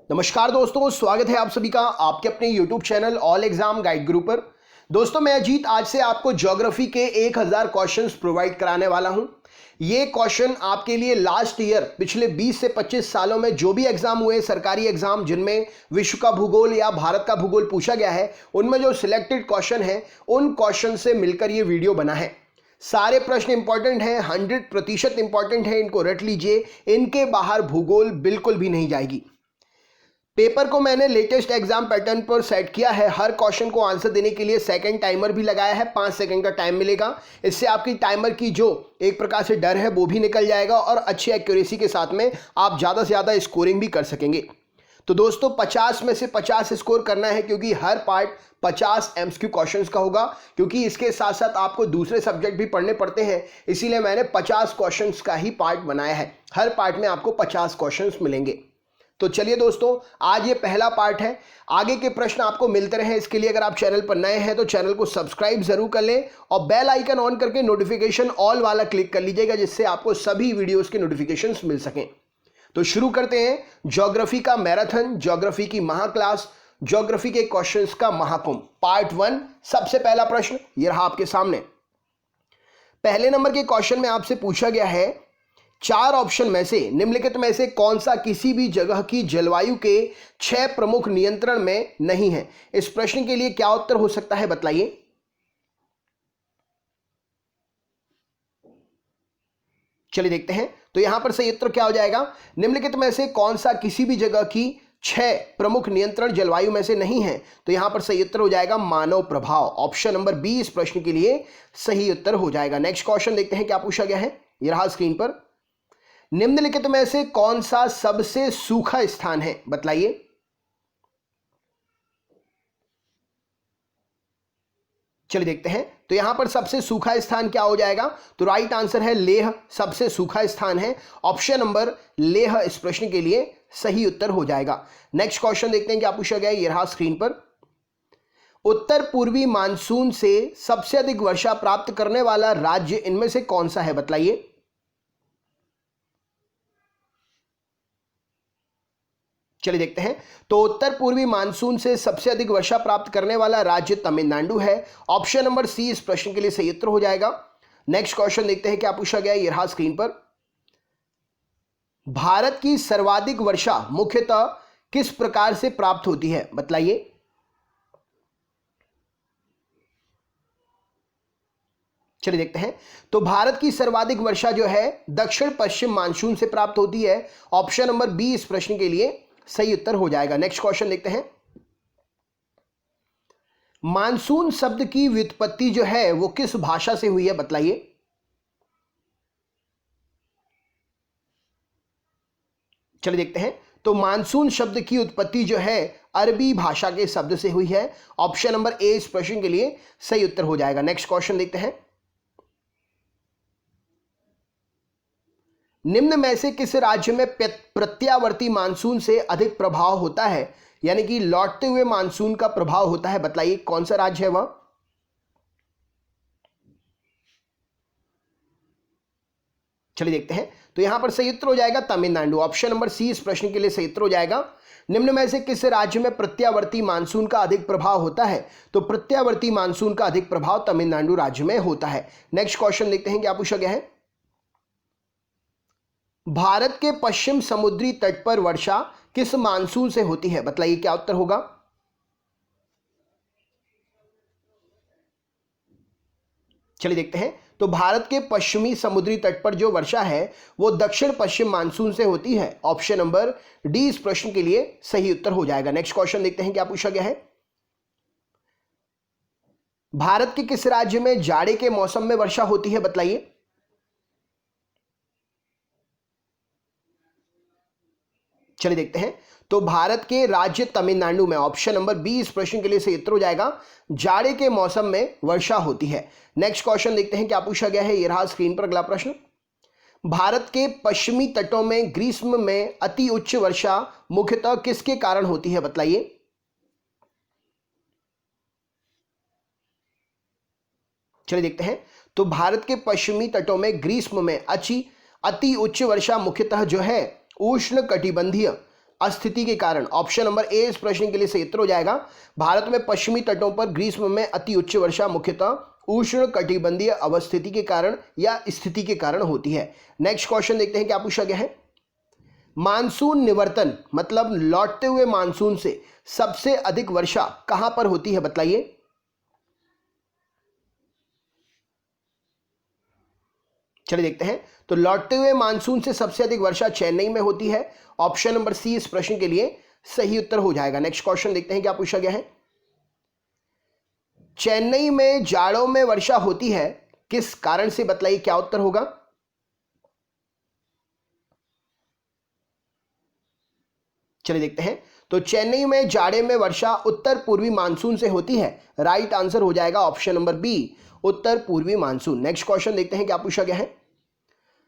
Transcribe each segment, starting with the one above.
नमस्कार दोस्तों, स्वागत है आप सभी का आपके अपने YouTube channel all exam guide गुरु पर। दोस्तों मैं अजीत आज से आपको ज्योग्राफी के 1000 क्वेश्चंस प्रोवाइड कराने वाला हूं। ये क्वेश्चन आपके लिए लास्ट ईयर पिछले 20 से 25 सालों में जो भी एग्जाम हुए सरकारी एग्जाम जिनमें विश्व का भूगोल या भारत का भूगोल पूछा गया है, उनमें जो सिलेक्टेड क्वेश्चन है उन क्वेश्चन से मिलकर ये वीडियो बना है। सारे प्रश्न इंपॉर्टेंट हैं, 100% इंपॉर्टेंट है, इनको रट लीजिए। इनके बाहर भूगोल बिल्कुल भी नहीं जाएगी। पेपर को मैंने लेटेस्ट एग्जाम पैटर्न पर सेट किया है। हर क्वेश्चन को आंसर देने के लिए सेकंड टाइमर भी लगाया है, 5 सेकंड का टाइम मिलेगा। इससे आपकी टाइमर की जो एक प्रकार से डर है वो भी निकल जाएगा और अच्छी एक्यूरेसी के साथ में आप ज़्यादा से ज़्यादा स्कोरिंग भी कर सकेंगे। तो दोस्तों 50 में से 50 स्कोर करना है, क्योंकि हर पार्ट 50 एमसीक्यू क्वेश्चंस का होगा, क्योंकि इसके साथ साथ आपको दूसरे सब्जेक्ट भी पढ़ने पड़ते हैं। इसीलिए मैंने 50 क्वेश्चंस का ही पार्ट बनाया है। हर पार्ट में आपको 50 क्वेश्चंस मिलेंगे। तो चलिए दोस्तों, आज ये पहला पार्ट है। आगे के प्रश्न आपको मिलते रहे, इसके लिए अगर आप चैनल पर नए हैं तो चैनल को सब्सक्राइब जरूर कर लें और बेल आइकन ऑन करके नोटिफिकेशन ऑल वाला क्लिक कर लीजिएगा, जिससे आपको सभी वीडियोस के नोटिफिकेशंस मिल सकें। तो शुरू करते हैं ज्योग्राफी का मैराथन, ज्योग्राफी की महाक्लास, ज्योग्राफी के क्वेश्चंस का महाकुंभ, पार्ट 1। सबसे पहला प्रश्न ये रहा आपके सामने। पहले नंबर के क्वेश्चन में आपसे पूछा गया है, 4 ऑप्शन में से निम्नलिखित में से कौन सा किसी भी जगह की जलवायु के 6 प्रमुख नियंत्रण में नहीं है। इस प्रश्न के लिए क्या उत्तर हो सकता है, बतलाइए। चलिए देखते हैं। तो यहां पर सही उत्तर क्या हो जाएगा, निम्नलिखित में से कौन सा किसी भी जगह की 6 प्रमुख नियंत्रण जलवायु में से नहीं है। तो यहां पर सही उत्तर हो जाएगा मानव प्रभाव। ऑप्शन नंबर 20 प्रश्न के लिए सही उत्तर हो जाएगा। नेक्स्ट क्वेश्चन देखते हैं क्या पूछा गया है, यह रहा स्क्रीन पर। निम्नलिखित में से कौन सा सबसे सूखा स्थान है, बतलाइए। चलिए देखते हैं। तो यहां पर सबसे सूखा स्थान क्या हो जाएगा, तो राइट आंसर है लेह, सबसे सूखा स्थान है। ऑप्शन नंबर लेह इस प्रश्न के लिए सही उत्तर हो जाएगा। नेक्स्ट क्वेश्चन देखते हैं क्या पूछा गया है, यह रहा स्क्रीन पर। उत्तर पूर्वी मानसून से सबसे अधिक वर्षा प्राप्त करने वाला राज्य इनमें से कौन सा है, बतलाइए। चलिए देखते हैं। तो उत्तर पूर्वी मानसून से सबसे अधिक वर्षा प्राप्त करने वाला राज्य तमिलनाडु है। ऑप्शन नंबर सी इस प्रश्न के लिए सही उत्तर हो जाएगा। नेक्स्ट क्वेश्चन देखते हैं क्या पूछा गया है, यह रहा स्क्रीन पर। भारत की सर्वाधिक वर्षा मुख्यतः किस प्रकार से प्राप्त होती है, बतलाइए। चलिए देखते हैं। तो भारत की सर्वाधिक वर्षा जो है दक्षिण पश्चिम मानसून से प्राप्त होती है। ऑप्शन नंबर बी इस प्रश्न के लिए सही उत्तर हो जाएगा। नेक्स्ट क्वेश्चन देखते हैं। मानसून शब्द की व्युत्पत्ति जो है वो किस भाषा से हुई है, बतलाइए। चलिए देखते हैं। तो मानसून शब्द की उत्पत्ति जो है अरबी भाषा के शब्द से हुई है। ऑप्शन नंबर ए इस प्रश्न के लिए सही उत्तर हो जाएगा। नेक्स्ट क्वेश्चन देखते हैं। निम्न में से किस राज्य में प्रत्यावर्ती मानसून से अधिक प्रभाव होता है, यानी कि लौटते हुए मानसून का प्रभाव होता है, बताइए कौन सा राज्य है वह। चलिए देखते हैं। तो यहां पर सही उत्तर हो जाएगा तमिलनाडु। ऑप्शन नंबर सी इस प्रश्न के लिए सही उत्तर हो जाएगा। निम्न में से किस राज्य में प्रत्यावर्ती मानसून का अधिक प्रभाव होता है, तो प्रत्यावर्ती मानसून का अधिक प्रभाव तमिलनाडु राज्य में होता है। नेक्स्ट क्वेश्चन देखते हैं क्या पूछा गया है। भारत के पश्चिम समुद्री तट पर वर्षा किस मानसून से होती है, बताइए क्या उत्तर होगा। चलिए देखते हैं। तो भारत के पश्चिमी समुद्री तट पर जो वर्षा है वो दक्षिण पश्चिम मानसून से होती है। ऑप्शन नंबर डी इस प्रश्न के लिए सही उत्तर हो जाएगा। नेक्स्ट क्वेश्चन देखते हैं क्या पूछा गया है। भारत के किस राज्य में जाड़े के मौसम में वर्षा होती है, बतलाइए। चलिए देखते हैं। तो भारत के राज्य तमिलनाडु में, ऑप्शन नंबर बी इस प्रश्न के लिए सही उत्तर हो जाएगा, जाड़े के मौसम में वर्षा होती है। नेक्स्ट क्वेश्चन देखते हैं क्या पूछा गया है, यह रहा स्क्रीन पर अगला प्रश्न। भारत के पश्चिमी तटों में ग्रीष्म में अति उच्च वर्षा मुख्यतः किसके कारण होती है, बतलाइए। चलिए देखते हैं। तो भारत के पश्चिमी तटों में ग्रीष्म में अति उच्च वर्षा मुख्यतः जो है उष्ण कटिबंधीय अस्थिति के कारण। ऑप्शन नंबर ए इस प्रश्न के लिए सही उत्तर हो जाएगा। भारत में पश्चिमी तटों पर ग्रीष्म में अति उच्च वर्षा मुख्यतः उष्ण कटिबंधीय अवस्थिति के कारण या स्थिति के कारण होती है। नेक्स्ट क्वेश्चन देखते हैं क्या पूछा गया है। मानसून निवर्तन मतलब लौटते हुए मानसून से सबसे अधिक वर्षा कहां पर होती है बताइए। चलिए देखते हैं। तो लौटते हुए मानसून से सबसे अधिक वर्षा चेन्नई में होती है। ऑप्शन नंबर सी इस प्रश्न के लिए सही उत्तर हो जाएगा। नेक्स्ट क्वेश्चन देखते हैं क्या पूछा गया है। चेन्नई में जाड़ों में वर्षा होती है किस कारण से बतलाइए, क्या उत्तर होगा। चलिए देखते हैं। तो चेन्नई में जाड़े में वर्षा उत्तर पूर्वी मानसून से होती है। राइट आंसर हो जाएगा ऑप्शन नंबर बी, उत्तर पूर्वी मानसून। नेक्स्ट क्वेश्चन देखते हैं क्या पूछा गया है।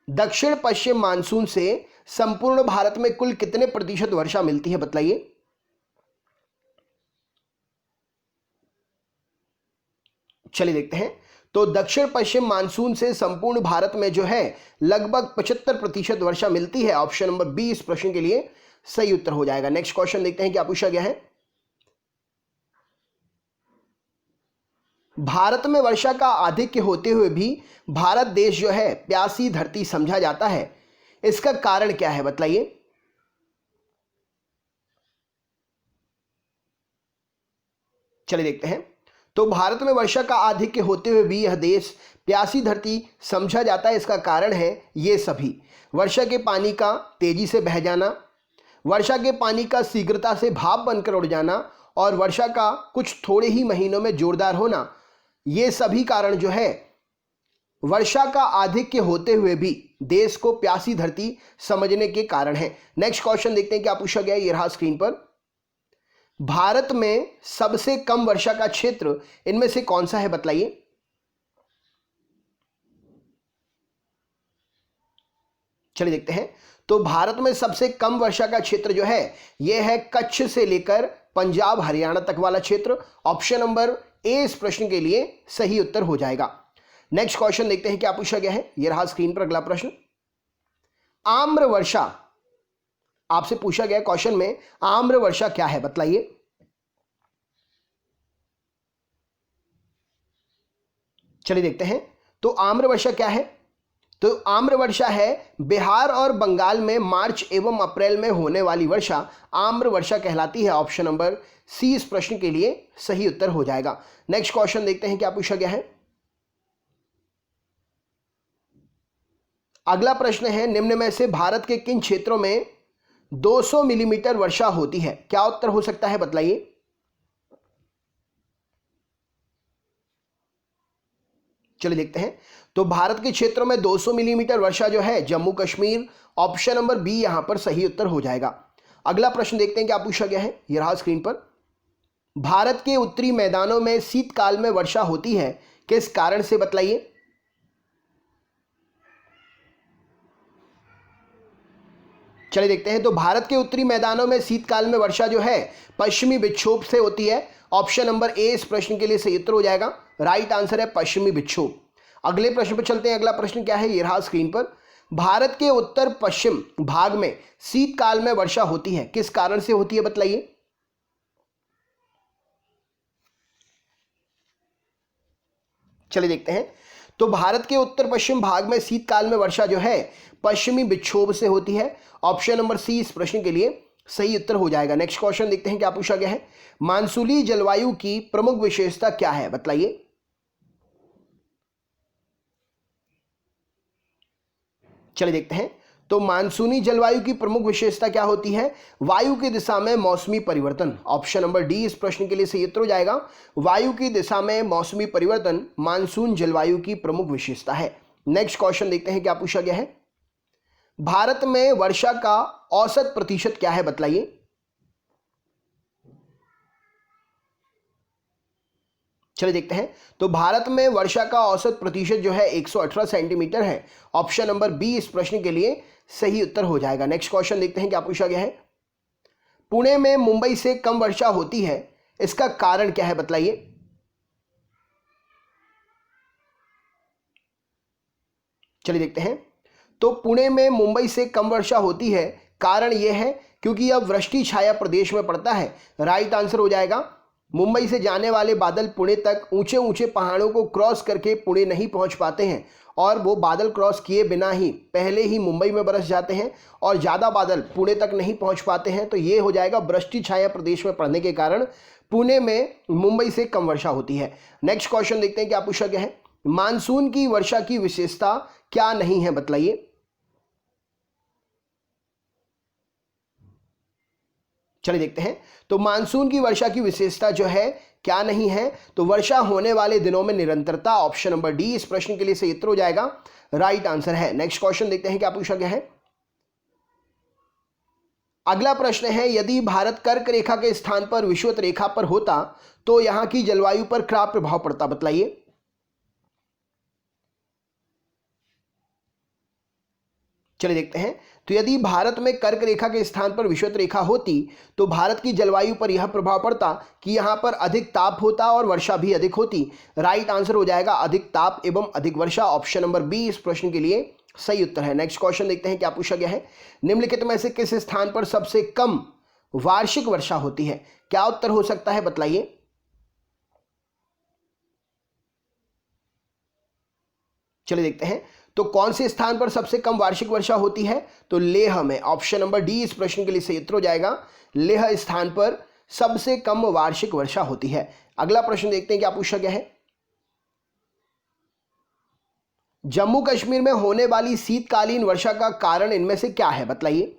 दक्षिण पश्चिम मानसून से संपूर्ण भारत में कुल कितने प्रतिशत वर्षा मिलती है बतलाइए। चलिए देखते हैं। तो दक्षिण पश्चिम मानसून से संपूर्ण भारत में जो है लगभग 75% वर्षा मिलती है। ऑप्शन नंबर बी इस प्रश्न के लिए सही उत्तर हो जाएगा। नेक्स्ट क्वेश्चन देखते हैं क्या पूछा गया है। भारत में वर्षा का आधिक्य होते हुए भी भारत देश जो है प्यासी धरती समझा जाता है, इसका कारण क्या है बतलाइए। चलिए देखते हैं। तो भारत में वर्षा का आधिक्य होते हुए भी यह देश प्यासी धरती समझा जाता है, इसका कारण है ये सभी। वर्षा के पानी का तेजी से बह जाना, वर्षा के पानी का शीघ्रता से भाप बनकर उड़ जाना और वर्षा का कुछ थोड़े ही महीनों में जोरदार होना, ये सभी कारण जो है वर्षा का आधिक्य होते हुए भी देश को प्यासी धरती समझने के कारण है। नेक्स्ट क्वेश्चन देखते हैं क्या पूछा गया, ये रहा स्क्रीन पर। भारत में सबसे कम वर्षा का क्षेत्र इनमें से कौन सा है बतलाइए। चलिए देखते हैं। तो भारत में सबसे कम वर्षा का क्षेत्र जो है यह है कच्छ से लेकर पंजाब हरियाणा तक वाला क्षेत्र। ऑप्शन नंबर ए इस प्रश्न के लिए सही उत्तर हो जाएगा। नेक्स्ट क्वेश्चन देखते हैं क्या पूछा गया है, यह रहा स्क्रीन पर अगला प्रश्न। आम्र वर्षा आपसे पूछा गया क्वेश्चन में, आम्र वर्षा क्या है बतलाइए। चलिए देखते हैं। तो आम्र वर्षा क्या है। तो आम्र वर्षा है बिहार और बंगाल में मार्च एवं अप्रैल में होने वाली वर्षा आम्र वर्षा कहलाती है। ऑप्शन नंबर सी इस प्रश्न के लिए सही उत्तर हो जाएगा। नेक्स्ट क्वेश्चन देखते हैं क्या पूछा गया है। अगला प्रश्न है, निम्न में से भारत के किन क्षेत्रों में 200 मिलीमीटर वर्षा होती है, क्या उत्तर हो सकता है बतलाइए। चलिए देखते हैं। तो भारत के क्षेत्रों में 200 मिलीमीटर वर्षा जो है Jammu Kashmir, option number B यहां पर सही उत्तर हो जाएगा। अगला प्रश्न देखते हैं क्या पूछा गया है, यह रहा स्क्रीन पर। भारत के उत्तरी मैदानों में शीतकाल में वर्षा होती है किस कारण से बतलाइए। चलिए देखते हैं। तो भारत के उत्तरी मैदानों में शीतकाल में वर्षा जो है पश्चिमी विक्षोभ से होती है। ऑप्शन नंबर ए इस प्रश्न के लिए सही उत्तर हो जाएगा। राइट आंसर है पश्चिमी विक्षोभ। अगले प्रश्न पर चलते हैं। अगला प्रश्न क्या है, ये रहा स्क्रीन पर। भारत के उत्तर पश्चिम भाग में शीतकाल में वर्षा होती है किस कारण से होती है बतलाइए। चलिए देखते हैं। तो भारत के उत्तर पश्चिम भाग में शीतकाल में वर्षा जो है पश्चिमी विक्षोभ से होती है। ऑप्शन नंबर सी इस प्रश्न के लिए सही उत्तर हो जाएगा। नेक्स्ट क्वेश्चन देखते हैं क्या पूछा गया है। मानसूनी जलवायु की प्रमुख विशेषता क्या है बतलाइए। चलिए देखते हैं। तो मानसूनी जलवायु की प्रमुख विशेषता क्या होती है, वायु की दिशा में मौसमी परिवर्तन। ऑप्शन नंबर डी इस प्रश्न के लिए सही उत्तर हो जाएगा। वायु की दिशा में मौसमी परिवर्तन मानसून जलवायु की प्रमुख विशेषता है। नेक्स्ट क्वेश्चन देखते हैं क्या पूछा गया है। भारत में वर्षा का औसत प्रतिशत क्या है बतलाइए। चलिए देखते हैं। तो भारत में वर्षा का औसत प्रतिशत जो है 118 सेंटीमीटर है। ऑप्शन नंबर बी इस प्रश्न के लिए सही उत्तर हो जाएगा। नेक्स्ट क्वेश्चन देखते हैं क्या पूछा गया है। पुणे में मुंबई से कम वर्षा होती है, इसका कारण क्या है बतलाइए। चलिए देखते हैं। तो पुणे में मुंबई से कम वर्षा होती है, कारण यह है क्योंकि यह वृष्टि छाया प्रदेश में पड़ता है। राइट आंसर हो जाएगा मुंबई से जाने वाले बादल पुणे तक ऊंचे ऊंचे पहाड़ों को क्रॉस करके पुणे नहीं पहुंच पाते हैं और वो बादल क्रॉस किए बिना ही पहले ही मुंबई में बरस जाते हैं और ज़्यादा बादल पुणे तक नहीं पहुंच पाते हैं। तो ये हो जाएगा वृष्टि छाया प्रदेश में पड़ने के कारण पुणे में मुंबई से कम वर्षा होती है। नेक्स्ट क्वेश्चन देखते हैं क्या पूछा गया है। मानसून की वर्षा की विशेषता क्या नहीं है बतलाइए। चलिए देखते हैं। तो मानसून की वर्षा की विशेषता जो है क्या नहीं है, तो वर्षा होने वाले दिनों में निरंतरता। ऑप्शन नंबर डी इस प्रश्न के लिए सही उत्तर हो जाएगा, राइट आंसर है। नेक्स्ट क्वेश्चन देखते हैं क्या पूछा गया है। अगला प्रश्न है, यदि भारत कर्क रेखा के स्थान पर विषुवत रेखा पर होता तो यहां की जलवायु पर क्या प्रभाव पड़ता बतलाइए। चलिए देखते हैं। तो यदि भारत में कर्क रेखा के स्थान पर विषुवत रेखा होती तो भारत की जलवायु पर यह प्रभाव पड़ता कि यहां पर अधिक ताप होता और वर्षा भी अधिक होती। राइट आंसर हो जाएगा अधिक ताप एवं अधिक वर्षा। ऑप्शन नंबर बी इस प्रश्न के लिए सही उत्तर है। नेक्स्ट क्वेश्चन देखते हैं क्या पूछा गया है। निम्नलिखित में से किस स्थान पर सबसे कम वार्षिक वर्षा होती है, क्या उत्तर हो सकता है बतलाइए। चलिए देखते हैं। तो कौन से स्थान पर सबसे कम वार्षिक वर्षा होती है, तो लेह में। ऑप्शन नंबर डी इस प्रश्न के लिए सही उत्तर हो जाएगा, लेह स्थान पर सबसे कम वार्षिक वर्षा होती है। अगला प्रश्न देखते हैं क्या पूछा गया है। जम्मू कश्मीर में होने वाली शीतकालीन वर्षा का कारण इनमें से क्या है बतलाइए।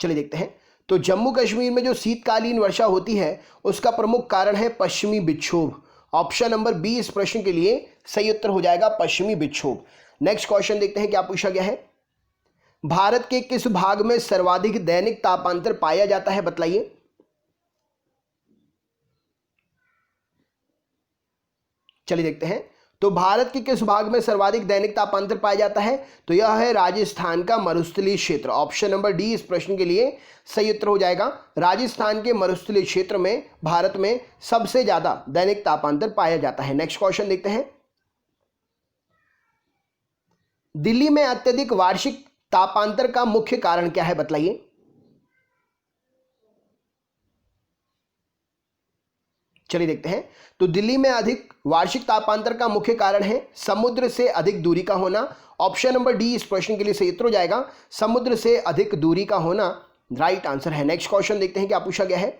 चलिए देखते हैं। तो जम्मू कश्मीर में जो शीतकालीन वर्षा होती है उसका प्रमुख कारण है पश्चिमी विक्षोभ। ऑप्शन नंबर बी इस प्रश्न के लिए सही उत्तर हो जाएगा, पश्चिमी विक्षोभ। नेक्स्ट क्वेश्चन देखते हैं क्या पूछा गया है। भारत के किस भाग में सर्वाधिक दैनिक तापांतर पाया जाता है बतलाइए। चलिए देखते हैं। तो भारत के किस भाग में सर्वाधिक दैनिक तापांतर पाया जाता है, तो यह है राजस्थान का मरुस्थलीय क्षेत्र। ऑप्शन नंबर डी इस प्रश्न के लिए सही उत्तर हो जाएगा, राजस्थान के मरुस्थलीय क्षेत्र में भारत में सबसे ज्यादा दैनिक तापांतर पाया जाता है। नेक्स्ट क्वेश्चन देखते हैं। दिल्ली में अत्यधिक वार्षिक तापांतर का मुख्य कारण क्या है बतलाइए। चलिए देखते हैं। तो दिल्ली में अधिक वार्षिक तापांतर का मुख्य कारण है समुद्र से अधिक दूरी का होना। ऑप्शन नंबर डी इस प्रश्न के लिए सही उत्तर हो जाएगा, समुद्र से अधिक दूरी का होना राइट आंसर है। नेक्स्ट क्वेश्चन देखते हैं क्या पूछा गया है।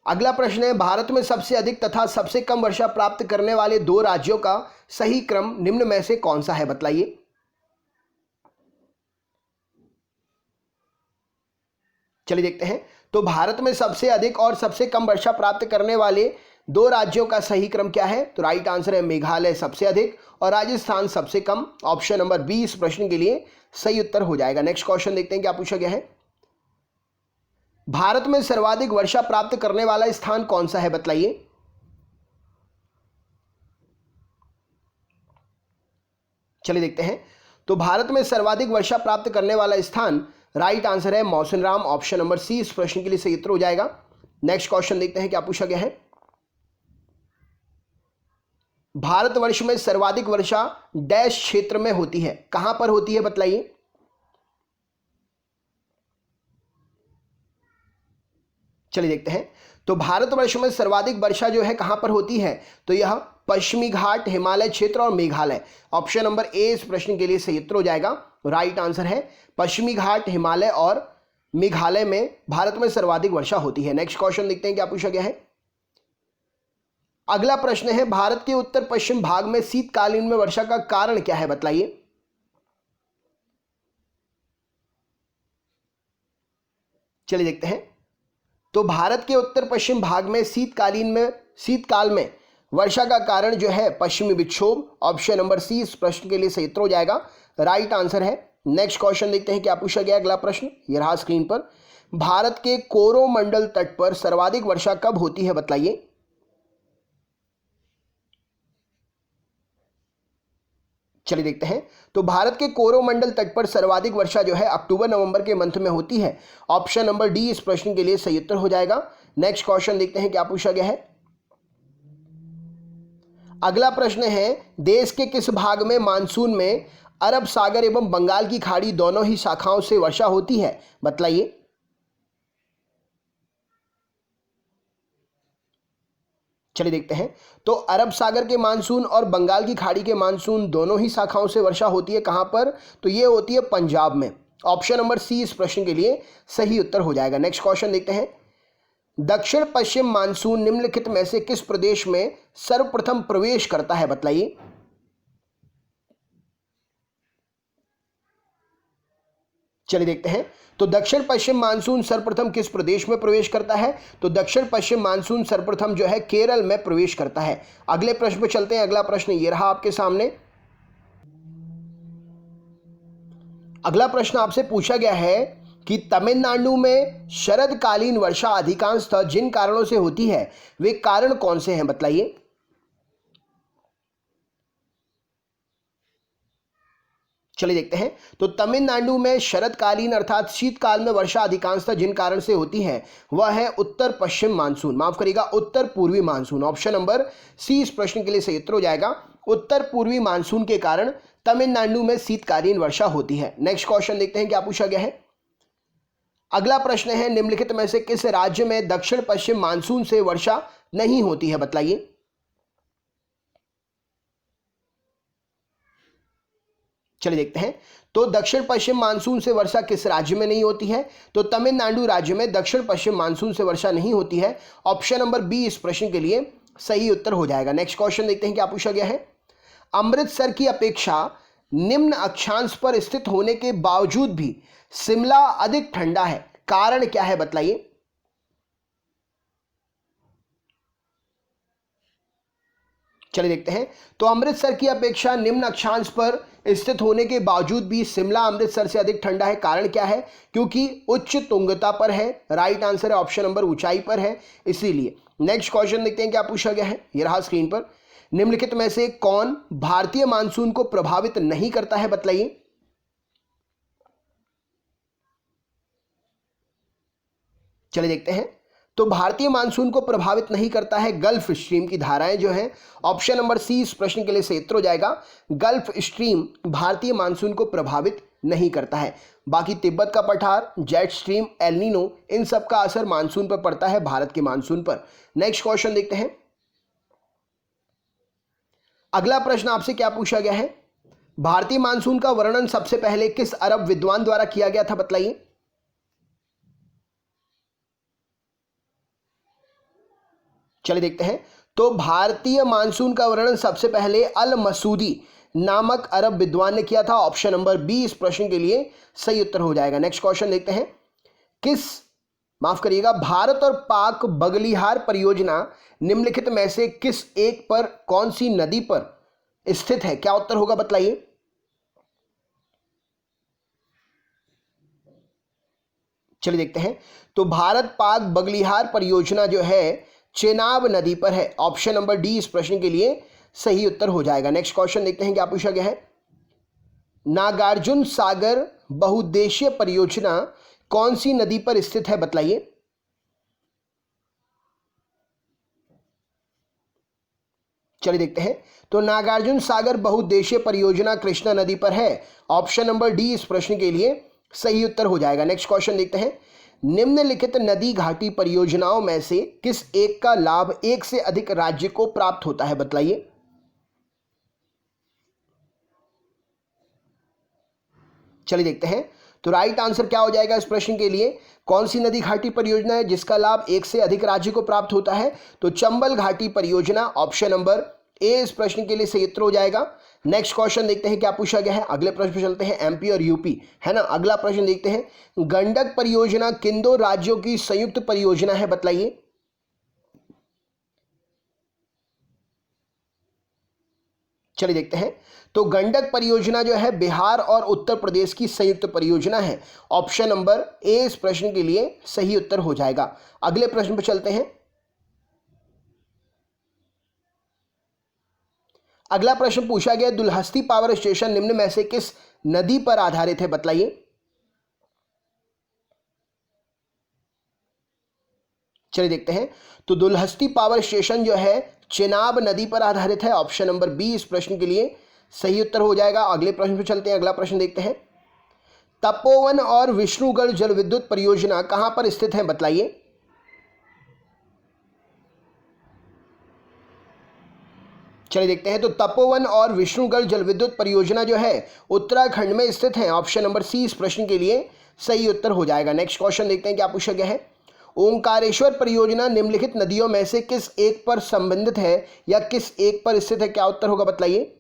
अगला प्रश्न है, भारत में सबसे अधिक तथा सबसे कम वर्षा प्राप्त करने वाले दो राज्यों का सही क्रम निम्न में से कौन सा है बतलाइए। चलिए देखते हैं। तो भारत में सबसे अधिक और सबसे कम वर्षा प्राप्त करने वाले दो राज्यों का सही क्रम क्या है, तो राइट आंसर है मेघालय सबसे अधिक और राजस्थान सबसे कम। ऑप्शन नंबर बी इस प्रश्न के लिए सही उत्तर हो जाएगा। नेक्स्ट क्वेश्चन देखते हैं क्या पूछा गया है। भारत में सर्वाधिक वर्षा प्राप्त करने वाला स्थान कौन सा है बतलाइए। चलिए देखते हैं। तो भारत में सर्वाधिक वर्षा प्राप्त करने वाला स्थान राइट आंसर है मौसिनराम। ऑप्शन नंबर सी इस प्रश्न के लिए सही उत्तर हो जाएगा। नेक्स्ट क्वेश्चन देखते हैं क्या पूछा गया है। भारतवर्ष में सर्वाधिक वर्षा डैश क्षेत्र में होती है, कहां पर होती है बतलाइए। चलिए देखते हैं। तो भारतवर्ष में सर्वाधिक वर्षा जो है कहां पर होती है, तो यह पश्चिमी घाट, हिमालय क्षेत्र और मेघालय। ऑप्शन नंबर ए इस प्रश्न के लिए सही उत्तर हो जाएगा, राइट आंसर है पश्चिमी घाट, हिमालय और मेघालय में भारत में सर्वाधिक वर्षा होती है। नेक्स्ट क्वेश्चन देखते हैं क्या पूछा गया है। अगला प्रश्न है, भारत के उत्तर पश्चिम भाग में शीतकालीन में वर्षा का कारण क्या है बतलाइए। चलिए देखते हैं। तो भारत के उत्तर पश्चिम भाग में शीतकाल में वर्षा का कारण जो है पश्चिमी विक्षोभ। ऑप्शन नंबर सी इस प्रश्न के लिए सही उत्तर हो जाएगा, राइट आंसर है। नेक्स्ट क्वेश्चन देखते हैं क्या पूछा गया। अगला प्रश्न ये रहा स्क्रीन पर। भारत के कोरोमंडल तट पर सर्वाधिक वर्षा कब होती है बतलाइए। चलिए देखते हैं। तो भारत के कोरोमंडल तट पर सर्वाधिक वर्षा जो है अक्टूबर नवंबर के मंथ में होती है। ऑप्शन नंबर डी इस प्रश्न के लिए सही उत्तर हो जाएगा। नेक्स्ट क्वेश्चन देखते हैं क्या पूछा गया है। अगला प्रश्न है, देश के किस भाग में मानसून में अरब सागर एवं बंगाल की खाड़ी दोनों ही शाखाओं से वर्षा होती है, बतलाइए। चलिए देखते हैं। तो अरब सागर के मानसून और बंगाल की खाड़ी के मानसून दोनों ही शाखाओं से वर्षा होती है। कहां पर? तो ये होती है पंजाब में। ऑप्शन नंबर सी इस प्रश्न के लिए सही उत्तर हो जाएगा। नेक्स्ट क्वेश्चन देखते हैं। दक्षिण पश्चिम मानसून निम्नलिखित में से किस प्रदेश में सर्वप्रथम प्रवेश करता है, बतलाइए। चलिए देखते हैं। तो दक्षिण पश्चिम मानसून सर्वप्रथम किस प्रदेश में प्रवेश करता है? तो दक्षिण पश्चिम मानसून सर्वप्रथम जो है केरल में प्रवेश करता है। अगले प्रश्न पर चलते हैं। अगला प्रश्न ये रहा आपके सामने। अगला प्रश्न आपसे पूछा गया है कि तमिलनाडु में शरदकालीन वर्षा अधिकांशतः जिन कारणों से होती है वे कारण कौन से हैं, बतलाइए। चलिए देखते हैं। तो तमिलनाडु में शरदकालीन अर्थात शीतकाल में वर्षा अधिकांशतः जिन कारण से होती है वह है उत्तर पश्चिम मानसून, माफ करिएगा उत्तर पूर्वी मानसून। ऑप्शन नंबर सी इस प्रश्न के लिए सही उत्तर हो जाएगा। उत्तर पूर्वी मानसून के कारण तमिलनाडु में शीतकालीन वर्षा होती है। नेक्स्ट क्वेश्चन देखते हैं क्या पूछा गया है। अगला प्रश्न है, निम्नलिखित में से किस राज्य में दक्षिण पश्चिम मानसून से वर्षा नहीं होती है, बतलाइए। चलिए देखते हैं। तो दक्षिण पश्चिम मानसून से वर्षा किस राज्य में नहीं होती है? तो तमिलनाडु राज्य में दक्षिण पश्चिम मानसून से वर्षा नहीं होती है। ऑप्शन नंबर बी इस प्रश्न के लिए सही उत्तर हो जाएगा। नेक्स्ट क्वेश्चन देखते हैं क्या पूछा गया है। अमृतसर की अपेक्षा निम्न अक्षांश पर स्थित होने के बावजूद भी शिमला अधिक ठंडा है, कारण क्या है, बतलाइए। चलिए देखते हैं। तो अमृतसर की अपेक्षा निम्न अक्षांश पर स्थित होने के बावजूद भी शिमला अमृतसर से अधिक ठंडा है, कारण क्या है? क्योंकि उच्च तुंगता पर है। राइट आंसर है ऑप्शन नंबर ऊंचाई पर है, इसीलिए। नेक्स्ट क्वेश्चन देखते हैं क्या पूछा गया है। यह रहा स्क्रीन पर। निम्नलिखित में से कौन भारतीय मानसून को प्रभावित नहीं करता है, बतलाइए। चलिए देखते हैं। तो भारतीय मानसून को प्रभावित नहीं करता है गल्फ स्ट्रीम की धाराएं जो हैं। ऑप्शन नंबर सी इस प्रश्न के लिए सही उत्तर हो जाएगा। गल्फ स्ट्रीम भारतीय मानसून को प्रभावित नहीं करता है। बाकी तिब्बत का पठार, जेट स्ट्रीम, एल नीनो, इन सब का असर मानसून पर पड़ता है, भारत के मानसून पर। नेक्स्ट क्वेश्चन देखते हैं। अगला प्रश्न आपसे क्या पूछा गया है। भारतीय मानसून का वर्णन सबसे पहले किस अरब विद्वान द्वारा किया गया था, बतलाइए। चलिए देखते हैं। तो भारतीय मानसून का वर्णन सबसे पहले अल मसूदी नामक अरब विद्वान ने किया था। ऑप्शन नंबर बी इस प्रश्न के लिए सही उत्तर हो जाएगा। नेक्स्ट क्वेश्चन देखते हैं। माफ करिएगा, भारत और पाक बगलिहार परियोजना निम्नलिखित में से किस एक पर कौन सी नदी पर स्थित है, क्या उत्तर होगा, बतलाइए। चलिए देखते हैं। तो भारत पाक बगलिहार परियोजना जो है चेनाब नदी पर है। ऑप्शन नंबर डी इस प्रश्न के लिए सही उत्तर हो जाएगा। नेक्स्ट क्वेश्चन देखते हैं क्या पूछा गया है। नागार्जुन सागर बहुउद्देशीय परियोजना कौन सी नदी पर स्थित है, बतलाइए। चलिए देखते हैं। तो नागार्जुन सागर बहुउद्देशीय परियोजना कृष्णा नदी पर है। ऑप्शन नंबर डी इस प्रश्न के लिए सही उत्तर हो जाएगा। नेक्स्ट क्वेश्चन देखते हैं। निम्नलिखित नदी घाटी परियोजनाओं में से किस एक का लाभ एक से अधिक राज्य को प्राप्त होता है, बतलाइए। चलिए देखते हैं। तो राइट आंसर क्या हो जाएगा इस प्रश्न के लिए। कौन सी नदी घाटी परियोजना है जिसका लाभ एक से अधिक राज्य को प्राप्त होता है? तो चंबल घाटी परियोजना। ऑप्शन नंबर ए इस प्रश्न के लिए सही उत्तर हो जाएगा। नेक्स्ट क्वेश्चन देखते हैं क्या पूछा गया है। अगले प्रश्न पे चलते हैं। एमपी और यूपी है ना। अगला प्रश्न देखते हैं। गंडक परियोजना किन दो राज्यों की संयुक्त परियोजना है, बतलाइए। चलिए देखते हैं। तो गंडक परियोजना जो है बिहार और उत्तर प्रदेश की संयुक्त परियोजना है। ऑप्शन नंबर ए इस प्रश्न के लिए सही उत्तर हो जाएगा। अगले प्रश्न पर चलते हैं। अगला प्रश्न पूछा गया, दुलहस्ती पावर स्टेशन निम्न में से किस नदी पर आधारित है, बताइए। चलिए देखते हैं। तो दुलहस्ती पावर स्टेशन जो है चेनाब नदी पर आधारित है। ऑप्शन नंबर बी इस प्रश्न के लिए सही उत्तर हो जाएगा। अगले प्रश्न पर चलते हैं। अगला प्रश्न देखते हैं। तपोवन और विष्णुगढ़ जल विद्युत परियोजना कहां पर स्थित है, बतलाइए। चलिए देखते हैं। तो तपोवन और विष्णुगढ़ जल विद्युत परियोजना जो है उत्तराखंड में स्थित है। ऑप्शन नंबर सी इस प्रश्न के लिए सही उत्तर हो जाएगा। नेक्स्ट क्वेश्चन देखते हैं क्या पूछा गया है। ओंकारेश्वर परियोजना निम्नलिखित नदियों में से किस एक पर संबंधित है या किस एक पर स्थित है, क्या उत्तर होगा, बतलाइए।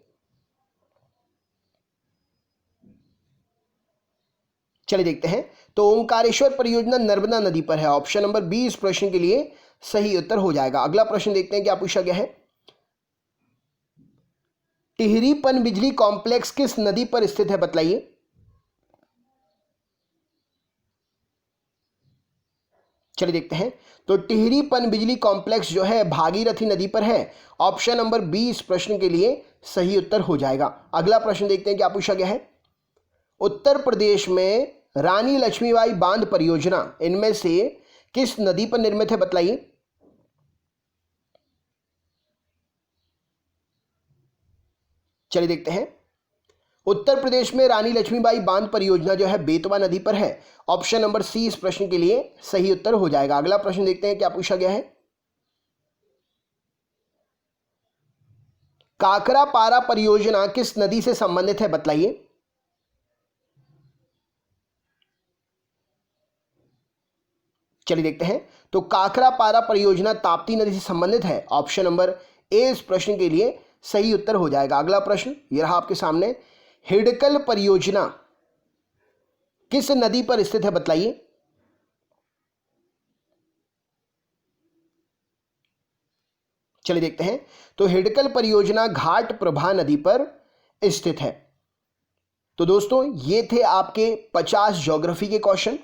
चलिए देखते हैं। तो ओंकारेश्वर परियोजना नर्मदा नदी पर है। ऑप्शन नंबर बी इस प्रश्न के लिए सही उत्तर हो जाएगा। अगला प्रश्न देखते हैं क्या पूछा गया है। टिहरी पनबिजली कॉम्प्लेक्स किस नदी पर स्थित है, बतलाइए। चलिए देखते हैं। तो टिहरी पनबिजली कॉम्प्लेक्स जो है भागीरथी नदी पर है। ऑप्शन नंबर बी इस प्रश्न के लिए सही उत्तर हो जाएगा। अगला प्रश्न देखते हैं क्या पूछा गया है। उत्तर प्रदेश में रानी लक्ष्मीबाई बांध परियोजना इनमें से किस नदी पर निर्मित है, बतलाइए। चलिए देखते हैं। उत्तर प्रदेश में रानी लक्ष्मीबाई बांध परियोजना जो है बेतवा नदी पर है। ऑप्शन नंबर सी इस प्रश्न के लिए सही उत्तर हो जाएगा। अगला प्रश्न देखते हैं क्या पूछा गया है। काकरा पारा परियोजना किस नदी से संबंधित है, बतलाइए। चलिए देखते हैं। तो काकरा पारा परियोजना ताप्ती नदी से संबंधित है। ऑप्शन नंबर ए इस प्रश्न के लिए सही उत्तर हो जाएगा। अगला प्रश्न यह रहा आपके सामने। हिडकल परियोजना किस नदी पर स्थित है, बतलाइए। चलिए देखते हैं। तो हिडकल परियोजना घाट प्रभा नदी पर स्थित है। तो दोस्तों ये थे आपके 50 ज्योग्राफी के क्वेश्चन।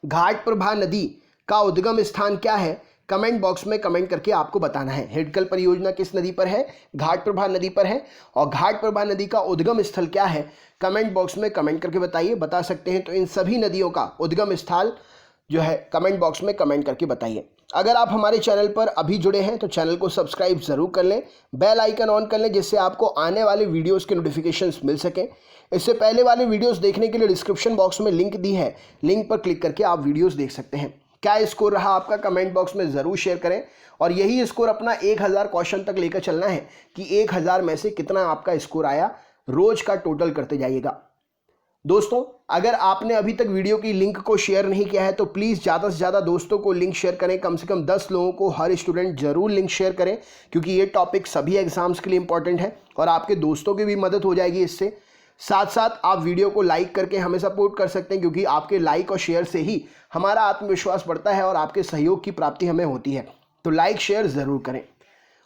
घाट प्रभा नदी का उद्गम स्थान क्या है, कमेंट बॉक्स में कमेंट करके आपको बताना है। हिडकल परियोजना किस नदी पर है, घाट प्रभा नदी पर है, और घाट प्रभा नदी का उद्गम स्थल क्या है, कमेंट बॉक्स में कमेंट करके बताइए। बता सकते हैं तो इन सभी नदियों का उद्गम स्थल जो है कमेंट बॉक्स में कमेंट करके बताइए। अगर आप हमारे चैनल पर अभी जुड़े हैं तो चैनल को सब्सक्राइब जरूर कर लें, बेल आइकन ऑन कर लें, जिससे आपको आने वाले वीडियोस के नोटिफिकेशंस मिल सकें। इससे पहले वाले वीडियोस देखने के लिए डिस्क्रिप्शन बॉक्स में लिंक दी है, लिंक पर क्लिक करके आप वीडियोस देख सकते हैं। क्या स्कोर रहा आपका, कमेंट बॉक्स में ज़रूर शेयर करें। और यही स्कोर अपना 1000 क्वेश्चन तक लेकर चलना है कि 1000 में से कितना आपका स्कोर आया, रोज का टोटल करते जाइएगा। दोस्तों अगर आपने अभी तक वीडियो की लिंक को शेयर नहीं किया है तो प्लीज़ ज़्यादा से ज़्यादा दोस्तों को लिंक शेयर करें। कम से कम 10 लोगों को, हर स्टूडेंट ज़रूर लिंक शेयर करें, क्योंकि ये टॉपिक सभी एग्जाम्स के लिए इंपॉर्टेंट है और आपके दोस्तों की भी मदद हो जाएगी इससे। साथ साथ आप वीडियो को लाइक करके हमें सपोर्ट कर सकते हैं, क्योंकि आपके लाइक और शेयर से ही हमारा आत्मविश्वास बढ़ता है और आपके सहयोग की प्राप्ति हमें होती है। तो लाइक शेयर ज़रूर करें।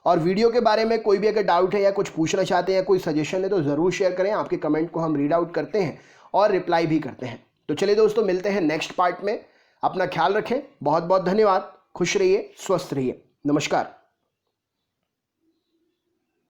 और वीडियो के बारे में कोई भी अगर डाउट है या कुछ पूछना चाहते हैं या कोई सजेशन है तो ज़रूर शेयर करें। आपके कमेंट को हम रीड आउट करते हैं और रिप्लाई भी करते हैं। तो चलिए दोस्तों मिलते हैं नेक्स्ट पार्ट में। अपना ख्याल रखें। बहुत बहुत धन्यवाद। खुश रहिए, स्वस्थ रहिए। नमस्कार।